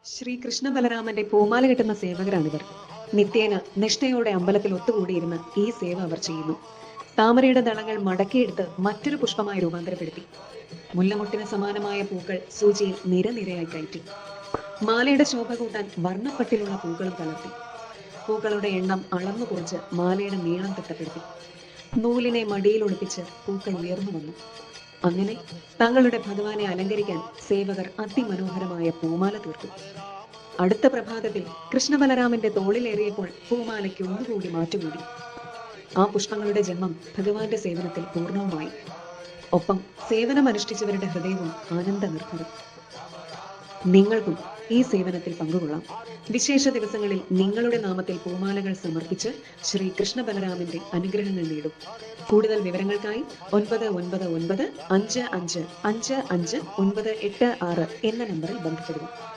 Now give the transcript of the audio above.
ശ്രീ കൃഷ്ണ ബലരാമന്റെ പൂമാല കെട്ടുന്ന സേവകരാണിവർ. നിത്യേന നിഷ്ഠയോടെ അമ്പലത്തിൽ ഒത്തുകൂടിയിരുന്ന് ഈ സേവ അവർ ചെയ്യുന്നു. താമരയുടെ ദളങ്ങൾ മടക്കിയെടുത്ത് മറ്റൊരു പുഷ്പമായി രൂപാന്തരപ്പെടുത്തി. മുല്ലമുട്ടിന് സമാനമായ പൂക്കൾ സൂചിയിൽ നിരനിരയായി കയറ്റി. മാലയുടെ ശോഭ കൂട്ടാൻ വർണ്ണപ്പട്ടിലുള്ള പൂക്കളും കലർത്തി. പൂക്കളുടെ എണ്ണം അളന്നു കുറച്ച് മാലയുടെ നീളം തിട്ടപ്പെടുത്തി. നൂലിനെ മടിയിൽ ഒളിപ്പിച്ച് പൂക്കൾ ഉയർന്നു വന്നു. അങ്ങനെ തങ്ങളുടെ ഭഗവാനെ അലങ്കരിക്കാൻ സേവകർ അതിമനോഹരമായ പൂമാല തീർത്തു. അടുത്ത പ്രഭാതത്തിൽ കൃഷ്ണബലരാമന്റെ തോളിലേറിയപ്പോൾ പൂമാലയ്ക്ക് ഒന്നുകൂടി മാറ്റുകൂടി. ആ പുഷ്പങ്ങളുടെ ജന്മം ഭഗവാന്റെ സേവനത്തിൽ പൂർണ്ണവുമായി. ഒപ്പം സേവനമനുഷ്ഠിച്ചവരുടെ ഹൃദയവും ആനന്ദ നിർഭരം. നിങ്ങൾക്കും ഈ സേവനത്തിൽ പങ്കുകൊള്ളാം. വിശേഷ ദിവസങ്ങളിൽ നിങ്ങളുടെ നാമത്തിൽ പൂമാലകൾ സമർപ്പിച്ച് ശ്രീ കൃഷ്ണ ബലരാമന്റെ അനുഗ്രഹങ്ങൾ നേടും. കൂടുതൽ വിവരങ്ങൾക്കായി 9995555986 എന്ന നമ്പറിൽ ബന്ധപ്പെടുക.